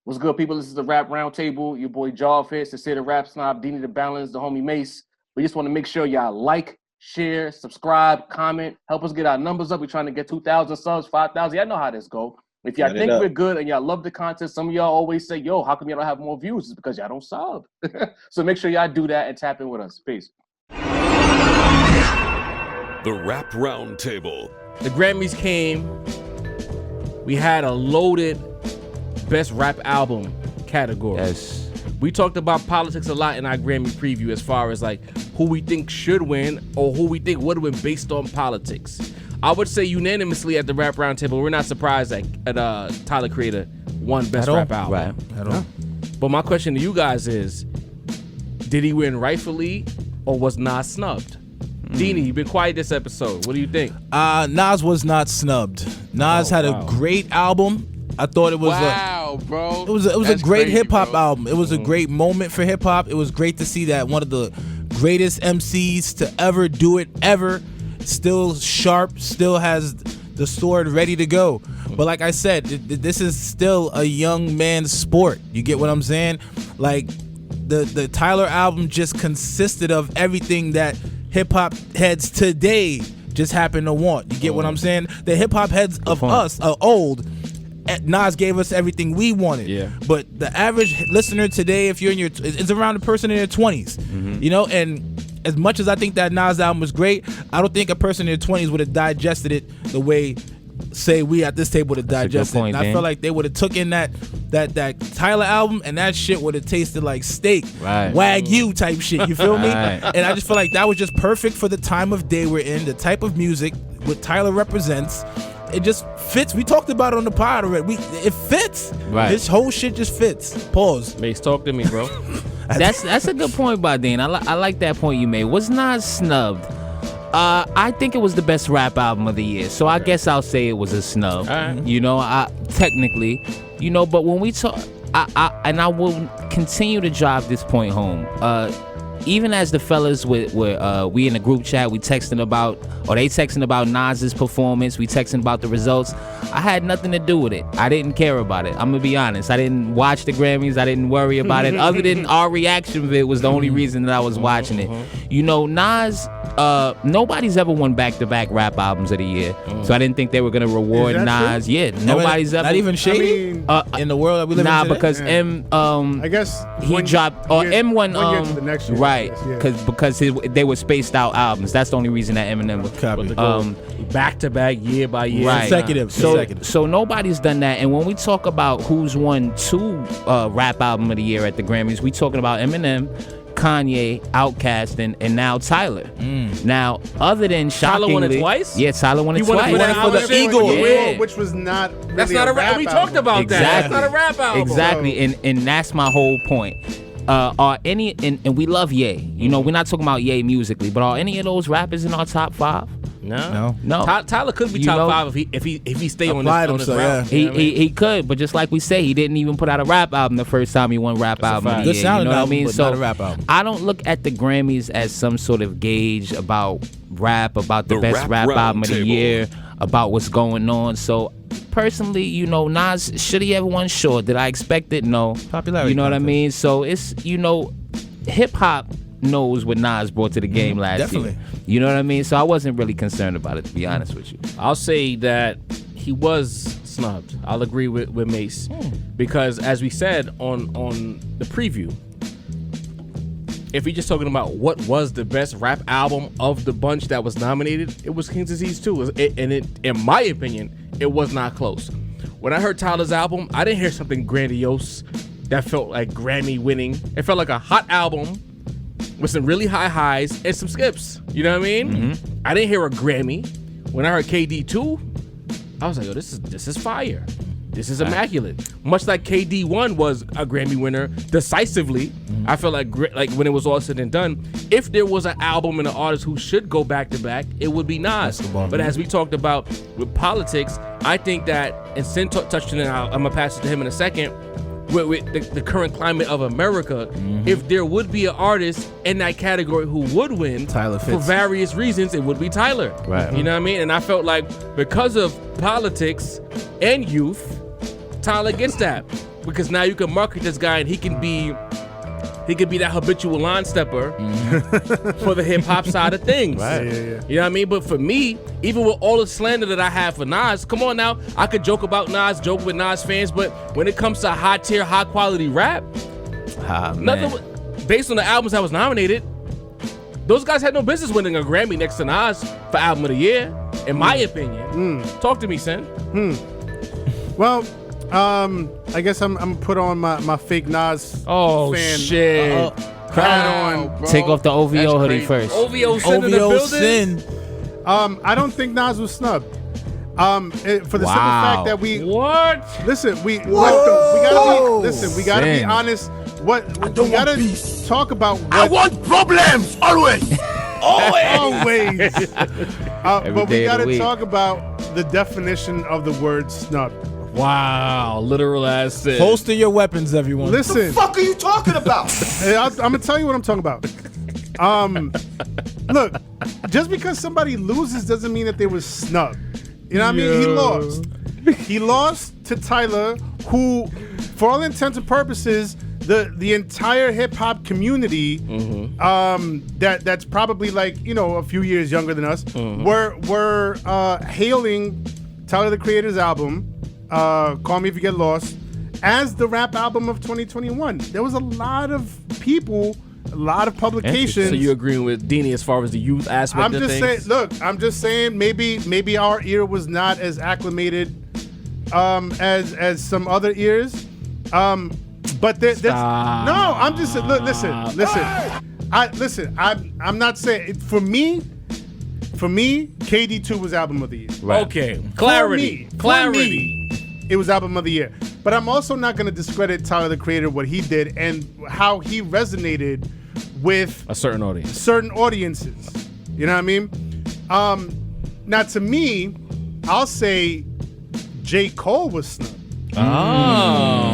What's good, people? This is the Rap Roundtable. Your boy Jarvis, the City Rap Snob, Dini the Balance, the homie Mace. We just want to make sure y'all like, share, subscribe, comment, help us get our numbers up. We're trying to get 2,000 subs, 5,000. Y'all know how this go. If y'all think we're good and y'all love the content, some of y'all always say, yo, how come y'all don't have more views? It's because y'all don't sub. So make sure y'all do that and tap in with us. Peace. The Rap Roundtable. The Grammys came. We had a loaded Best Rap Album category. Yes. We talked about politics a lot in our Grammy preview as far as like who we think should win or who we think would win based on politics. I would say unanimously at the Rap Roundtable, we're not surprised that Tyler Creator won Best Rap Album. Right. At all. But my question to you guys is, did he win rightfully or was Nas snubbed? Dini, you've been quiet this episode. What do you think? Nas was not snubbed. Nas had a great album. I thought it was bro. It was a great hip hop album. It was a great moment for hip hop. It was great to see that one of the greatest MCs to ever do it ever, still sharp, still has the sword ready to go. But like I said, this is still a young man's sport. You get what I'm saying? Like the Tyler album just consisted of everything that hip hop heads today just happen to want. You get what I'm saying? The hip hop heads of us are old. Nas gave us everything we wanted. Yeah. But the average listener today, if you're in it's around a person in their 20s. You know, and as much as I think that Nas album was great, I don't think a person in their 20s would have digested it the way, say, we at this table would have digested it. And I feel like they would have took in that Tyler album and that shit would have tasted like steak. Right. Wagyu type shit. You feel me? Right. And I just feel like that was just perfect for the time of day we're in, the type of music what Tyler represents. It just fits. We talked about it on the pod already. It fits. Right. This whole shit just fits. Pause. Mace, talk to me, bro. That's a good point, Badine. I like that point you made. Was Nas snubbed? I think it was the best rap album of the year, so I guess I'll say it was a snub. Right. You know, technically, you know, but when we talk, I will continue to drive this point home. Even as the fellas we in the group chat, they texting about Nas's performance, we texting about the results. I had nothing to do with it. I didn't care about it. I'm gonna be honest. I didn't watch the Grammys. I didn't worry about it. Other than our reaction of it was the only reason that I was watching it. You know, Nas, nobody's ever won back-to-back rap albums of the year, so I didn't think they were gonna reward Nas. True? Yeah, nobody's ever. Not even Shady. In the world that we live in today? Because I guess he dropped M won the next year, right because they were spaced out albums. That's the only reason that Eminem Back to back, year by year, right. Consecutive. So nobody's done that. And when we talk about who's won 2 rap album of the year at the Grammys, we talking about Eminem, Kanye, Outkast, and now Tyler. Now, other than shockingly, Tyler won it twice? Yeah, Tyler won it He won twice. it for the Eagle. Yeah. which was not. Really That's not a rap. We talked about that. That's not a rap album. Exactly, and that's my whole point. Are any and we love Ye. You know, we're not talking about Ye musically, but are any of those rappers in our top 5? No. Tyler could be You top know, 5 if he stay on this himself, route. yeah. He could, but just like we say, he didn't even put out a rap album the first time he won rap album of the Good year. sounding You know what I album, mean? but So not a rap album. I don't look at the Grammys as some sort of gauge about rap, about the The best Rap rap album of the Roundtable. year, about what's going on. So personally, you know, Nas, should he ever won? Sure. Did I expect it? No. Popularity You know what I contest. mean? So it's, you know, hip hop knows what Nas brought to the game last definitely. year. You know what I mean? So I wasn't really concerned about it, to be honest with you. I'll say that he was snubbed. I'll agree with Mace because, as we said on the preview, if we're just talking about what was the best rap album of the bunch that was nominated, it was King's Disease 2. And in my opinion, it was not close. When I heard Tyler's album, I didn't hear something grandiose that felt like Grammy winning. It felt like a hot album with some really high highs and some skips. You know what I mean? I didn't hear a Grammy. When I heard KD2, I was like, yo, this is fire. This is immaculate. Much like KD1 was a Grammy winner decisively. I feel like when it was all said and done, if there was an album and an artist who should go back to back, it would be Nas. But as we talked about with politics, I think that, and Sin touched on it, I'm gonna pass it to him in a second, with the current climate of America, if there would be an artist in that category who would win, Tyler for fits. various reasons, it would be Tyler. Right. You know what I mean? And I felt like because of politics and youth, Tyler gets that. because now you can market this guy and he can be that habitual line stepper for the hip hop side of things. Right. Yeah. You know what I mean? But for me, even with all the slander that I have for Nas, come on now, I could joke about Nas, joke with Nas fans, but when it comes to high tier, high quality rap, nothing. Based on the albums that was nominated, those guys had no business winning a Grammy next to Nas for Album of the Year, in my opinion. Talk to me, Sen. Well, I guess I'm gonna put on my fake Nas fan. Shit. Hat on. Take off the OVO hoodie first. OVO Sin in the OVO building. Sin. I don't think Nas was snubbed. For the simple fact that we listen, we gotta be honest. We gotta talk about what I want problems always. always. But we day of the gotta week. talk about the definition of the word snubbed. Wow, literal ass sin. Holster your weapons, everyone. Listen, Fuck are you talking about? I'm gonna tell you what I'm talking about. Look, just because somebody loses doesn't mean that they were snubbed. You know what I mean? He lost. He lost to Tyler, who, for all intents and purposes, the entire hip hop community, that's probably like, you know, a few years younger than us, were hailing Tyler the Creator's album, Call Me If You Get Lost, as the rap album of 2021. There was a lot of people, a lot of publications. So you agreeing with Deanie as far as the youth aspect I'm of just things? saying, look, I'm just saying maybe our ear was not as acclimated as some other ears. But there's no, I'm just look, listen. I'm not saying for me, KD2 was album of the year. Okay, clarity. For me, it was album of the year. But I'm also not going to discredit Tyler the Creator, what he did and how he resonated with A certain audience. certain audiences. You know what I mean? Now to me, I'll say J. Cole was snubbed.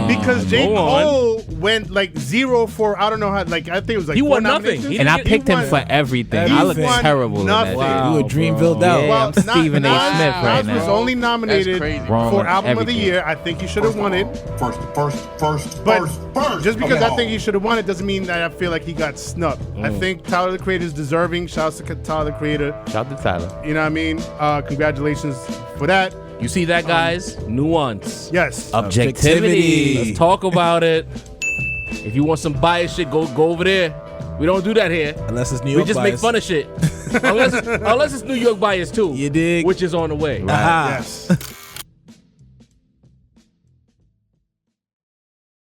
Because J. Cole went like 0 for, I don't know how, like I think it was like He 4 won nothing. nominations. He And I didn't picked him won- for everything. He I look won terrible in nothing. that. You a Dreamville out. Yeah, I'm Stephen A. Nas- Smith right Nas was now. only nominated That's crazy. Wrong for with album of the everything. year. I think he should have won it. First. But just because I think he should have won it doesn't mean that I feel like he got snubbed. I think Tyler the Creator is deserving. Shouts to Tyler the Creator. Shout out to Tyler. You know what I mean? Congratulations for that. You see that, guys? Nuance. Yes. Objectivity. Let's talk about it. If you want some bias shit, go over there. We don't do that here. Unless it's New We York just bias. make fun of shit. unless it's New York bias too. You dig? Which is on the way. Aha. Yes.